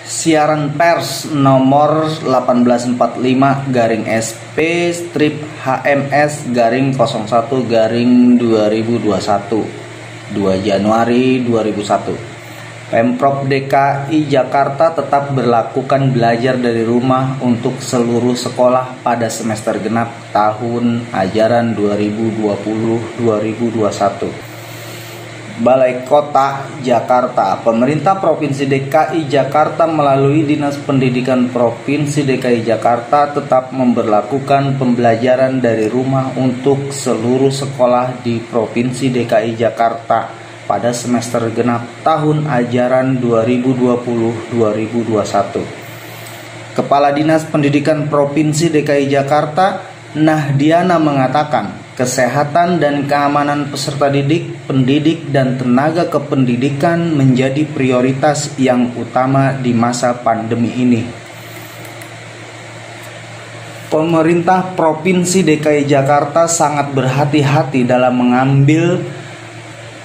Siaran pers nomor 1845/SP-HMS-01/2021 2 Januari 2001. Pemprov DKI Jakarta tetap berlakukan belajar dari rumah untuk seluruh sekolah pada semester genap tahun ajaran 2020-2021. Balai Kota Jakarta. Pemerintah Provinsi DKI Jakarta melalui Dinas Pendidikan Provinsi DKI Jakarta tetap memberlakukan pembelajaran dari rumah untuk seluruh sekolah di Provinsi DKI Jakarta pada semester genap tahun ajaran 2020-2021. Kepala Dinas Pendidikan Provinsi DKI Jakarta, Nahdiana, mengatakan kesehatan dan keamanan peserta didik, pendidik, dan tenaga kependidikan menjadi prioritas yang utama di masa pandemi ini. Pemerintah Provinsi DKI Jakarta sangat berhati-hati dalam mengambil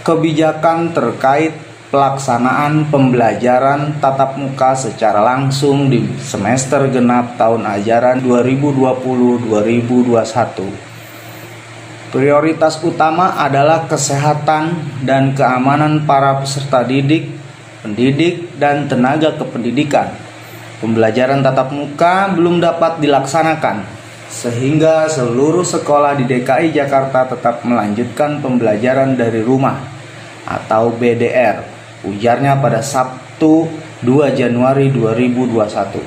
kebijakan terkait pelaksanaan pembelajaran tatap muka secara langsung di semester genap tahun ajaran 2020-2021. Prioritas utama adalah kesehatan dan keamanan para peserta didik, pendidik, dan tenaga kependidikan. Pembelajaran tatap muka belum dapat dilaksanakan, sehingga seluruh sekolah di DKI Jakarta tetap melanjutkan pembelajaran dari rumah atau BDR, ujarnya pada Sabtu 2 Januari 2021.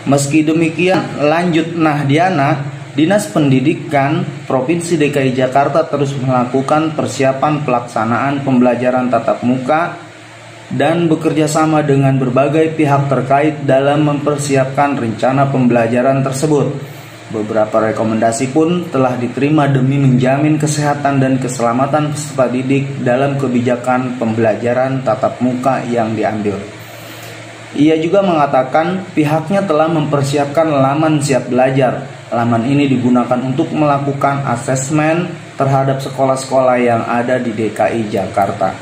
Meski demikian, lanjut Nahdiana, Dinas Pendidikan Provinsi DKI Jakarta terus melakukan persiapan pelaksanaan pembelajaran tatap muka dan bekerja sama dengan berbagai pihak terkait dalam mempersiapkan rencana pembelajaran tersebut. Beberapa rekomendasi pun telah diterima demi menjamin kesehatan dan keselamatan peserta didik dalam kebijakan pembelajaran tatap muka yang diambil. Ia juga mengatakan pihaknya telah mempersiapkan laman siap belajar. Laman ini digunakan untuk melakukan asesmen terhadap sekolah-sekolah yang ada di DKI Jakarta.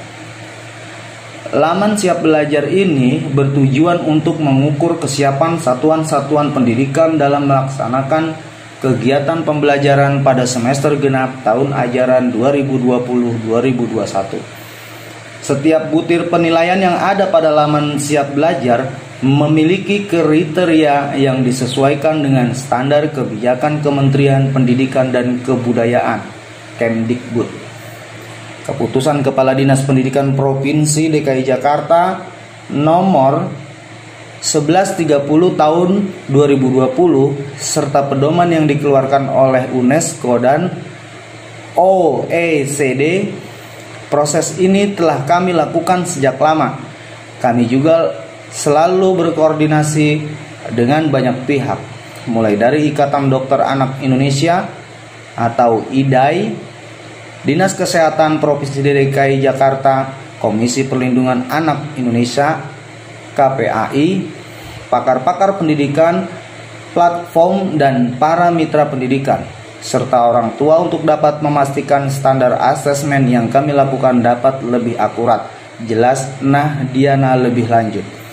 Laman siap belajar ini bertujuan untuk mengukur kesiapan satuan-satuan pendidikan dalam melaksanakan kegiatan pembelajaran pada semester genap tahun ajaran 2020-2021. Setiap butir penilaian yang ada pada laman siap belajar memiliki kriteria yang disesuaikan dengan standar kebijakan Kementerian Pendidikan dan Kebudayaan Kemdikbud. Keputusan Kepala Dinas Pendidikan Provinsi DKI Jakarta nomor 1130 tahun 2020 serta pedoman yang dikeluarkan oleh UNESCO dan OECD. Proses ini telah kami lakukan sejak lama. Kami juga selalu berkoordinasi dengan banyak pihak, mulai dari Ikatan Dokter Anak Indonesia atau IDAI, Dinas Kesehatan Provinsi DKI Jakarta, Komisi Perlindungan Anak Indonesia, KPAI, pakar-pakar pendidikan, platform, dan para mitra pendidikan, serta orang tua untuk dapat memastikan standar asesmen yang kami lakukan dapat lebih akurat. Jelas Nahdiana lebih lanjut.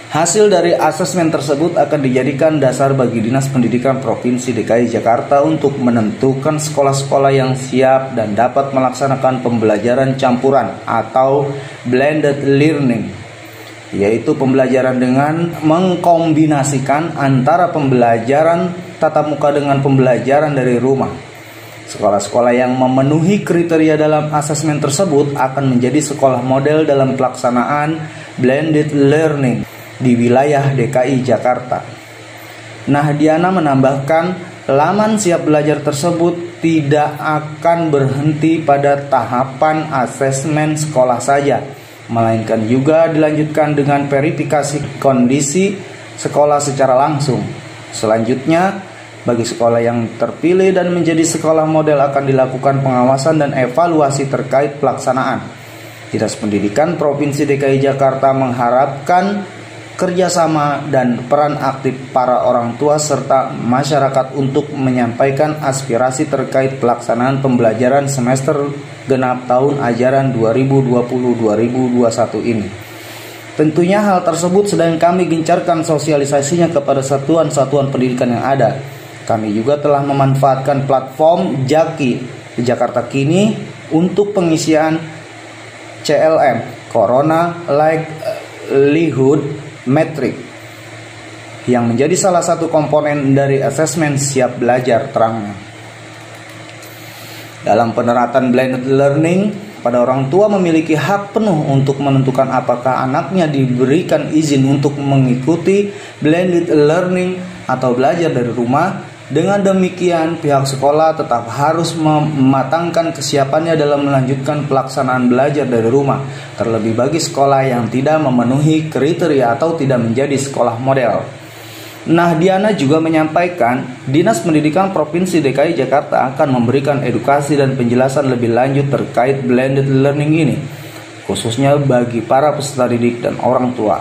Hasil dari asesmen tersebut akan dijadikan dasar bagi Dinas Pendidikan Provinsi DKI Jakarta untuk menentukan sekolah-sekolah yang siap dan dapat melaksanakan pembelajaran campuran atau blended learning, yaitu pembelajaran dengan mengkombinasikan antara pembelajaran tatap muka dengan pembelajaran dari rumah. Sekolah-sekolah yang memenuhi kriteria dalam asesmen tersebut akan menjadi sekolah model dalam pelaksanaan blended learning di wilayah DKI Jakarta. Nahdiana menambahkan, laman siap belajar tersebut tidak akan berhenti pada tahapan asesmen sekolah saja, melainkan juga dilanjutkan dengan verifikasi kondisi sekolah secara langsung. Selanjutnya, bagi sekolah yang terpilih dan menjadi sekolah model akan dilakukan pengawasan dan evaluasi terkait pelaksanaan. Dinas Pendidikan Provinsi DKI Jakarta mengharapkan kerjasama dan peran aktif para orang tua serta masyarakat untuk menyampaikan aspirasi terkait pelaksanaan pembelajaran semester genap tahun ajaran 2020-2021 ini. Tentunya hal tersebut sedang kami gencarkan sosialisasinya kepada satuan-satuan pendidikan yang ada. Kami juga telah memanfaatkan platform Jaki di Jakarta Kini untuk pengisian CLM, Corona Livelihood Metric, yang menjadi salah satu komponen dari asesmen siap belajar, terangnya. Dalam penerapan blended learning, pada orang tua memiliki hak penuh untuk menentukan apakah anaknya diberikan izin untuk mengikuti blended learning atau belajar dari rumah. Dengan demikian, pihak sekolah tetap harus mematangkan kesiapannya dalam melanjutkan pelaksanaan belajar dari rumah, terlebih bagi sekolah yang tidak memenuhi kriteria atau tidak menjadi sekolah model. Diana juga menyampaikan, Dinas Pendidikan Provinsi DKI Jakarta akan memberikan edukasi dan penjelasan lebih lanjut terkait blended learning ini, khususnya bagi para peserta didik dan orang tua.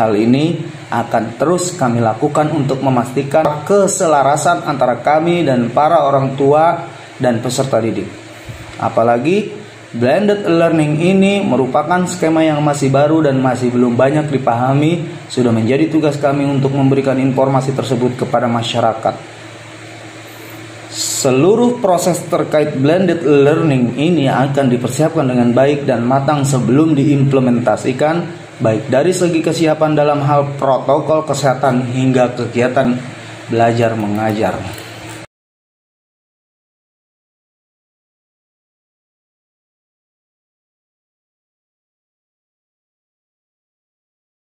Hal ini akan terus kami lakukan untuk memastikan keselarasan antara kami dan para orang tua dan peserta didik. Apalagi blended learning ini merupakan skema yang masih baru dan masih belum banyak dipahami. Sudah menjadi tugas kami untuk memberikan informasi tersebut kepada masyarakat. Seluruh proses terkait blended learning ini akan dipersiapkan dengan baik dan matang sebelum diimplementasikan, baik dari segi kesiapan dalam hal protokol kesehatan hingga kegiatan belajar mengajar.